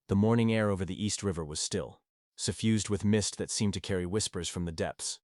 The morning air over the East River was still, suffused with mist that seemed to carry whispers from the depths.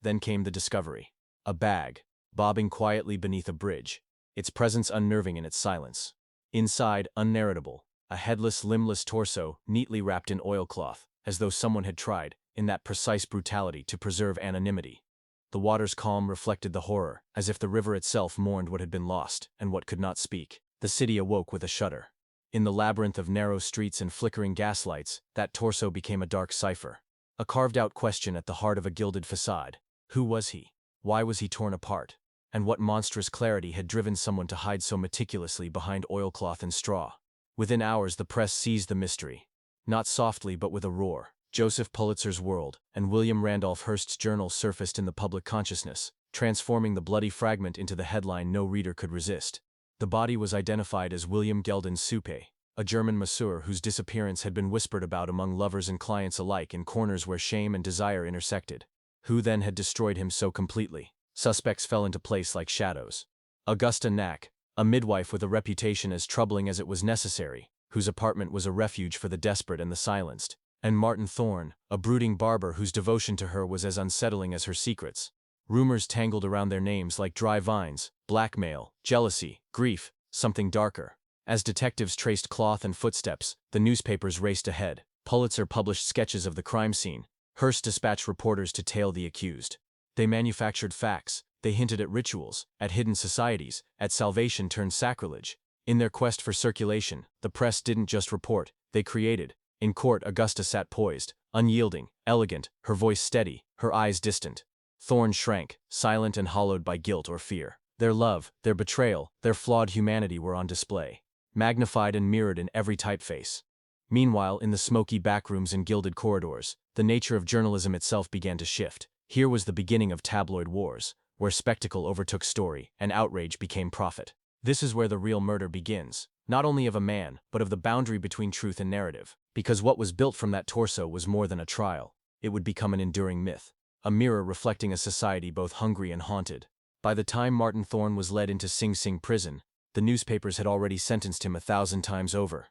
Then came the discovery. A bag, bobbing quietly beneath a bridge, its presence unnerving in its silence. Inside, unnarratable, a headless, limbless torso neatly wrapped in oilcloth, as though someone had tried, in that precise brutality, to preserve anonymity. The water's calm reflected the horror, as if the river itself mourned what had been lost and what could not speak. The city awoke with a shudder. In the labyrinth of narrow streets and flickering gaslights, that torso became a dark cipher. A carved-out question at the heart of a gilded facade. Who was he? Why was he torn apart? And what monstrous clarity had driven someone to hide so meticulously behind oilcloth and straw? Within hours the press seized the mystery. Not softly but with a roar. Joseph Pulitzer's World and William Randolph Hearst's journal surfaced in the public consciousness, transforming the bloody fragment into the headline no reader could resist. The body was identified as William Guldensuppe, a German masseur whose disappearance had been whispered about among lovers and clients alike in corners where shame and desire intersected. Who then had destroyed him so completely? Suspects fell into place like shadows. Augusta Nack, a midwife with a reputation as troubling as it was necessary, whose apartment was a refuge for the desperate and the silenced, and Martin Thorn, a brooding barber whose devotion to her was as unsettling as her secrets. Rumors tangled around their names like dry vines: blackmail, jealousy, grief, something darker. As detectives traced cloth and footsteps, the newspapers raced ahead. Pulitzer published sketches of the crime scene. Hearst dispatched reporters to tail the accused. They manufactured facts. They hinted at rituals, at hidden societies, at salvation turned sacrilege. In their quest for circulation, the press didn't just report, they created. In court, Augusta sat poised, unyielding, elegant, her voice steady, her eyes distant. Thorn shrank, silent and hollowed by guilt or fear. Their love, their betrayal, their flawed humanity were on display, magnified and mirrored in every typeface. Meanwhile, in the smoky backrooms and gilded corridors, the nature of journalism itself began to shift. Here was the beginning of tabloid wars, where spectacle overtook story and outrage became profit. This is where the real murder begins, not only of a man, but of the boundary between truth and narrative. Because what was built from that torso was more than a trial. It would become an enduring myth, a mirror reflecting a society both hungry and haunted. By the time Martin Thorn was led into Sing Sing prison, the newspapers had already sentenced him 1,000 times over.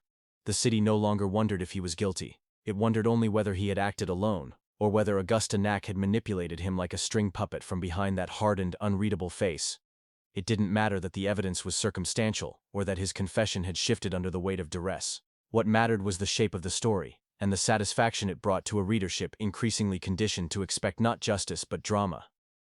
The city no longer wondered if he was guilty. It wondered only whether he had acted alone, or whether Augusta Nack had manipulated him like a string puppet from behind that hardened, unreadable face. It didn't matter that the evidence was circumstantial, or that his confession had shifted under the weight of duress. What mattered was the shape of the story, and the satisfaction it brought to a readership increasingly conditioned to expect not justice but drama.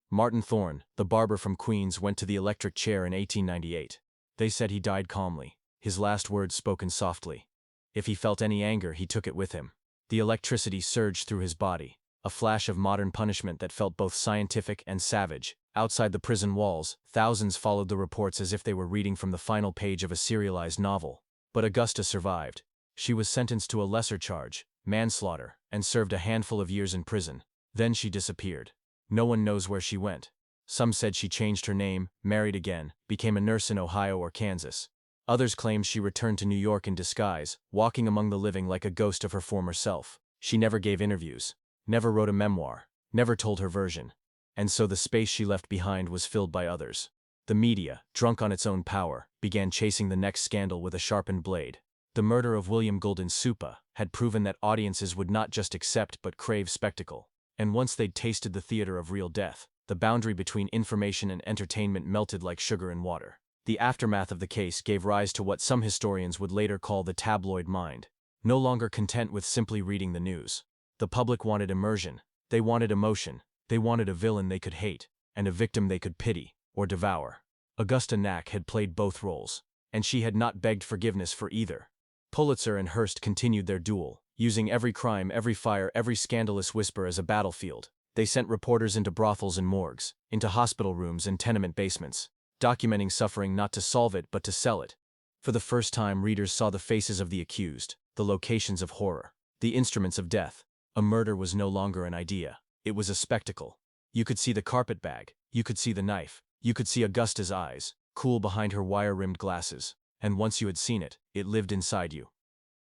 Martin Thorn, the barber from Queens, went to the electric chair in 1898. They said he died calmly, his last words spoken softly. If he felt any anger, he took it with him. The electricity surged through his body, a flash of modern punishment that felt both scientific and savage. Outside the prison walls, thousands followed the reports as if they were reading from the final page of a serialized novel. But Augusta survived. She was sentenced to a lesser charge, manslaughter, and served a handful of years in prison. Then she disappeared. No one knows where she went. Some said she changed her name, married again, became a nurse in Ohio or Kansas. Others claimed she returned to New York in disguise, walking among the living like a ghost of her former self. She never gave interviews, never wrote a memoir, never told her version. And so the space she left behind was filled by others. The media, drunk on its own power, began chasing the next scandal with a sharpened blade. The murder of William Guldensuppe had proven that audiences would not just accept but crave spectacle. And once they'd tasted the theater of real death, the boundary between information and entertainment melted like sugar in water. The aftermath of the case gave rise to what some historians would later call the tabloid mind. No longer content with simply reading the news, the public wanted immersion. They wanted emotion. They wanted a villain they could hate, and a victim they could pity or devour. Augusta Nack had played both roles, and she had not begged forgiveness for either. Pulitzer and Hearst continued their duel, using every crime, every fire, every scandalous whisper as a battlefield. They sent reporters into brothels and morgues, into hospital rooms and tenement basements, documenting suffering not to solve it but to sell it. For the first time, readers saw the faces of the accused, the locations of horror, the instruments of death. A murder was no longer an idea. It was a spectacle. You could see the carpet bag, you could see the knife, you could see Augusta's eyes, cool behind her wire-rimmed glasses, and once you had seen it, it lived inside you.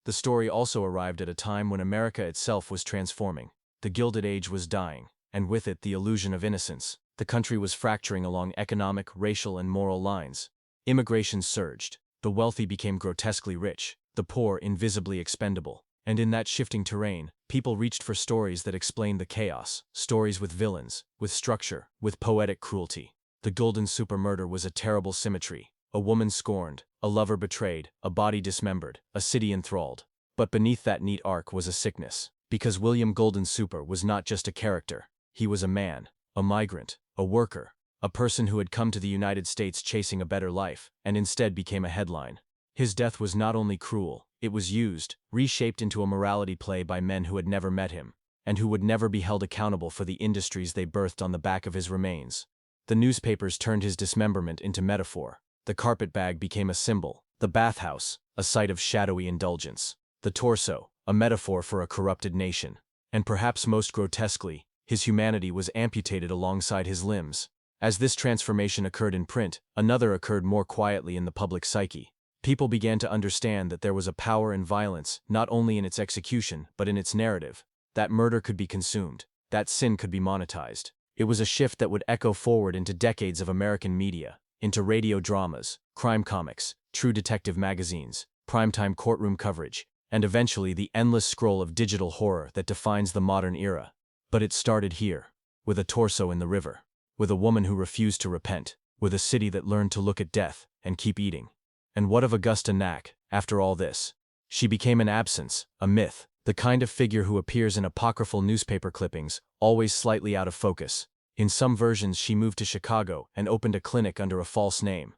The story also arrived at a time when America itself was transforming. The Gilded Age was dying, and with it the illusion of innocence. The country was fracturing along economic, racial, and moral lines. Immigration surged. The wealthy became grotesquely rich. the poor invisibly expendable. And in that shifting terrain, people reached for stories that explained the chaos, stories with villains, with structure, with poetic cruelty. The Guldensuppe murder was a terrible symmetry. A woman scorned, a lover betrayed, a body dismembered, a city enthralled. But beneath that neat arc was a sickness, because William Guldensuppe was not just a character. He was a man, a migrant, a worker, a person who had come to the United States chasing a better life, and instead became a headline. His death was not only cruel, it was used, reshaped into a morality play by men who had never met him, and who would never be held accountable for the industries they birthed on the back of his remains. The newspapers turned his dismemberment into metaphor. The carpetbag became a symbol, the bathhouse, a site of shadowy indulgence, the torso, a metaphor for a corrupted nation. And perhaps most grotesquely, his humanity was amputated alongside his limbs. As this transformation occurred in print, another occurred more quietly in the public psyche. People began to understand that there was a power in violence, not only in its execution, but in its narrative. That murder could be consumed, that sin could be monetized. It was a shift that would echo forward into decades of American media, into radio dramas, crime comics, true detective magazines, primetime courtroom coverage, and eventually the endless scroll of digital horror that defines the modern era. But it started here, with a torso in the river, with a woman who refused to repent, with a city that learned to look at death and keep eating. And what of Augusta Nack, after all this? She became an absence, a myth, the kind of figure who appears in apocryphal newspaper clippings, always slightly out of focus. In some versions she moved to Chicago and opened a clinic under a false name.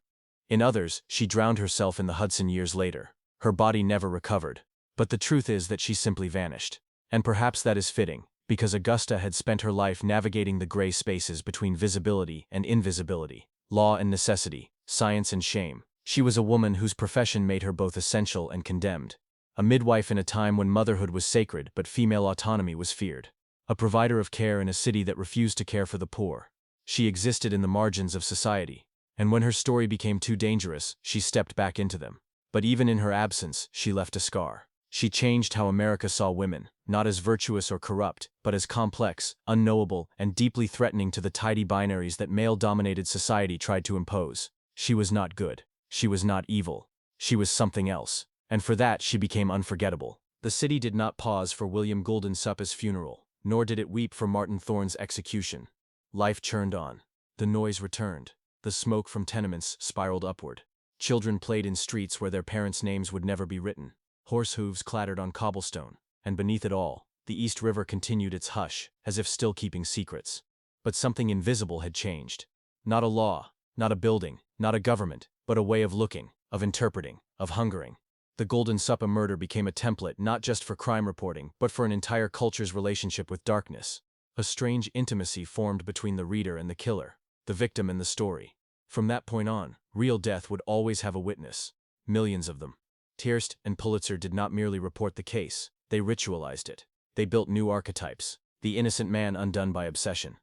In others, she drowned herself in the Hudson years later. Her body never recovered. But the truth is that she simply vanished. And perhaps that is fitting, because Augusta had spent her life navigating the gray spaces between visibility and invisibility, law and necessity, science and shame. She was a woman whose profession made her both essential and condemned. A midwife in a time when motherhood was sacred but female autonomy was feared. A provider of care in a city that refused to care for the poor. She existed in the margins of society. And when her story became too dangerous, she stepped back into them. But even in her absence, she left a scar. She changed how America saw women, not as virtuous or corrupt, but as complex, unknowable, and deeply threatening to the tidy binaries that male-dominated society tried to impose. She was not good. She was not evil. She was something else. And for that she became unforgettable. The city did not pause for William Guldensupp's funeral, nor did it weep for Martin Thorn's execution. Life churned on. The noise returned. The smoke from tenements spiraled upward. Children played in streets where their parents' names would never be written. Horse hooves clattered on cobblestone. And beneath it all, the East River continued its hush, as if still keeping secrets. But something invisible had changed. Not a law, not a building, not a government, but a way of looking, of interpreting, of hungering. The Guldensuppe murder became a template not just for crime reporting, but for an entire culture's relationship with darkness. A strange intimacy formed between the reader and the killer, the victim and the story. From that point on, real death would always have a witness. Millions of them. Hearst and Pulitzer did not merely report the case, they ritualized it. They built new archetypes, the innocent man undone by obsession.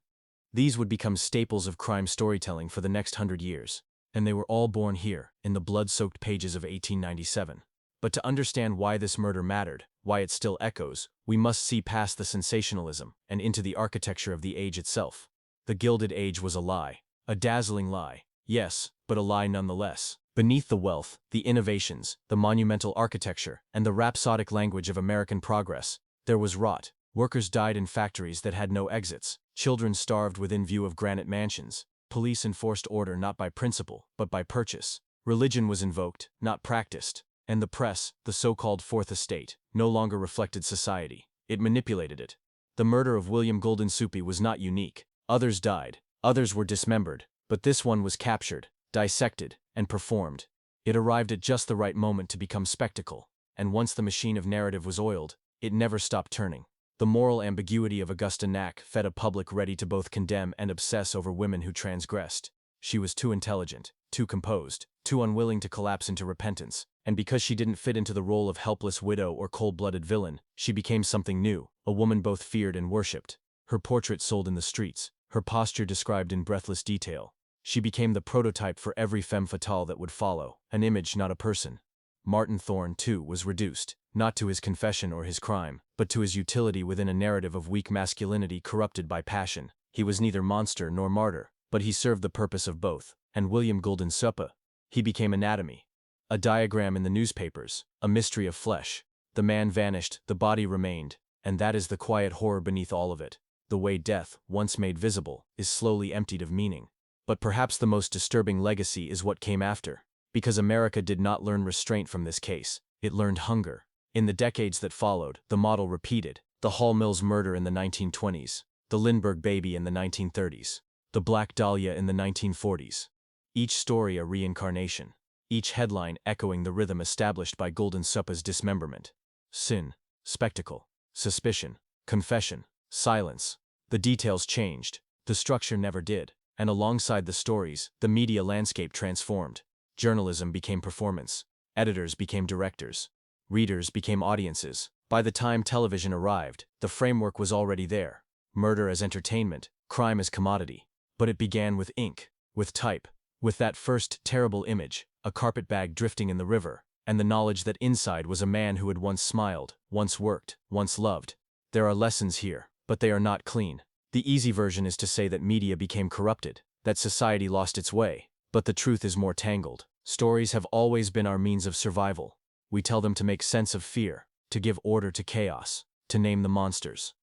These would become staples of crime storytelling for the next 100 years. And they were all born here, in the blood-soaked pages of 1897. But to understand why this murder mattered, why it still echoes, we must see past the sensationalism and into the architecture of the age itself. The Gilded Age was a lie. A dazzling lie, yes, but a lie nonetheless. Beneath the wealth, the innovations, the monumental architecture, and the rhapsodic language of American progress, there was rot. Workers died in factories that had no exits. Children starved within view of granite mansions. Police enforced order not by principle, but by purchase. Religion was invoked, not practiced. And the press, the so-called Fourth Estate, no longer reflected society. It manipulated it. The murder of William Guldensuppe was not unique. Others died. Others were dismembered. But this one was captured, dissected, and performed. It arrived at just the right moment to become spectacle. And once the machine of narrative was oiled, it never stopped turning. The moral ambiguity of Augusta Nack fed a public ready to both condemn and obsess over women who transgressed. She was too intelligent, too composed, too unwilling to collapse into repentance, and because she didn't fit into the role of helpless widow or cold-blooded villain, she became something new, a woman both feared and worshipped. Her portrait sold in the streets, her posture described in breathless detail. She became the prototype for every femme fatale that would follow, an image, not a person. Martin Thorn, too, was reduced, not to his confession or his crime, but to his utility within a narrative of weak masculinity corrupted by passion. He was neither monster nor martyr, but he served the purpose of both. And William Guldensuppe, he became anatomy. A diagram in the newspapers, a mystery of flesh. The man vanished, the body remained, and that is the quiet horror beneath all of it. The way death, once made visible, is slowly emptied of meaning. But perhaps the most disturbing legacy is what came after. Because America did not learn restraint from this case, it learned hunger. In the decades that followed, the model repeated. The Hall Mills murder in the 1920s, the Lindbergh baby in the 1930s, the Black Dahlia in the 1940s. Each story a reincarnation. Each headline echoing the rhythm established by Guldensuppe dismemberment. Sin, spectacle, suspicion, confession, silence. The details changed, the structure never did, and alongside the stories, the media landscape transformed. Journalism became performance, editors became directors, readers became audiences. By the time television arrived, the framework was already there. Murder as entertainment, crime as commodity. But it began with ink, with type, with that first terrible image, a carpetbag drifting in the river, and the knowledge that inside was a man who had once smiled, once worked, once loved. There are lessons here, but they are not clean. The easy version is to say that media became corrupted, that society lost its way, but the truth is more tangled. Stories have always been our means of survival. We tell them to make sense of fear, to give order to chaos, to name the monsters.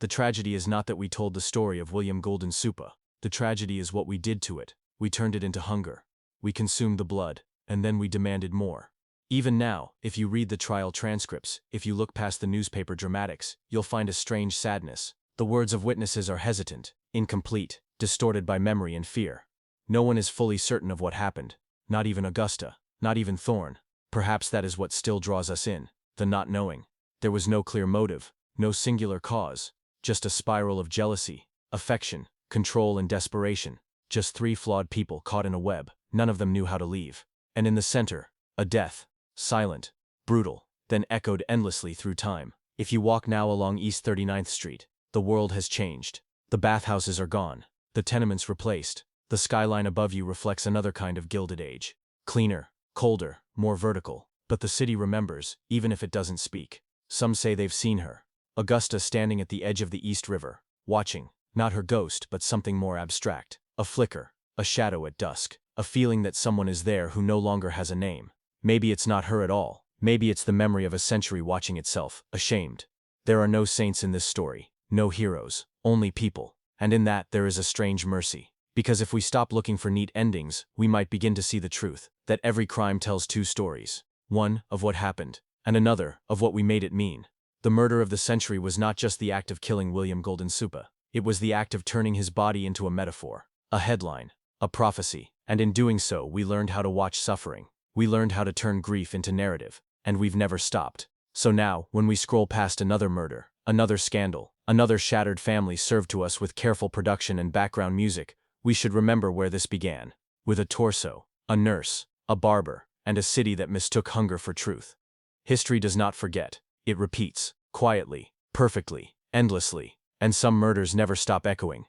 The tragedy is not that we told the story of William Guldensuppe. The tragedy is what we did to it. We turned it into hunger. We consumed the blood, and then we demanded more. Even now, if you read the trial transcripts, if you look past the newspaper dramatics, you'll find a strange sadness. The words of witnesses are hesitant, incomplete, distorted by memory and fear. No one is fully certain of what happened. Not even Augusta, not even Thorn. Perhaps that is what still draws us in, the not knowing. There was no clear motive, no singular cause, just a spiral of jealousy, affection, control and desperation. Just three flawed people caught in a web. None of them knew how to leave. And in the center, a death, silent, brutal, then echoed endlessly through time. If you walk now along East 39th Street, the world has changed. The bathhouses are gone, the tenements replaced. The skyline above you reflects another kind of Gilded Age. Cleaner, colder, more vertical. But the city remembers, even if it doesn't speak. Some say they've seen her. Augusta standing at the edge of the East River, watching, not her ghost but something more abstract. A flicker, a shadow at dusk, a feeling that someone is there who no longer has a name. Maybe it's not her at all. Maybe it's the memory of a century watching itself, ashamed. There are no saints in this story, no heroes, only people. And in that there is a strange mercy. Because if we stop looking for neat endings, we might begin to see the truth, that every crime tells two stories. One, of what happened, and another, of what we made it mean. The murder of the century was not just the act of killing William Guldensuppe. It was the act of turning his body into a metaphor, a headline, a prophecy. And in doing so, we learned how to watch suffering. We learned how to turn grief into narrative. And we've never stopped. So now, when we scroll past another murder, another scandal, another shattered family served to us with careful production and background music, we should remember where this began. With a torso, a nurse, a barber, and a city that mistook hunger for truth. History does not forget. It repeats, quietly, perfectly, endlessly. And some murders never stop echoing.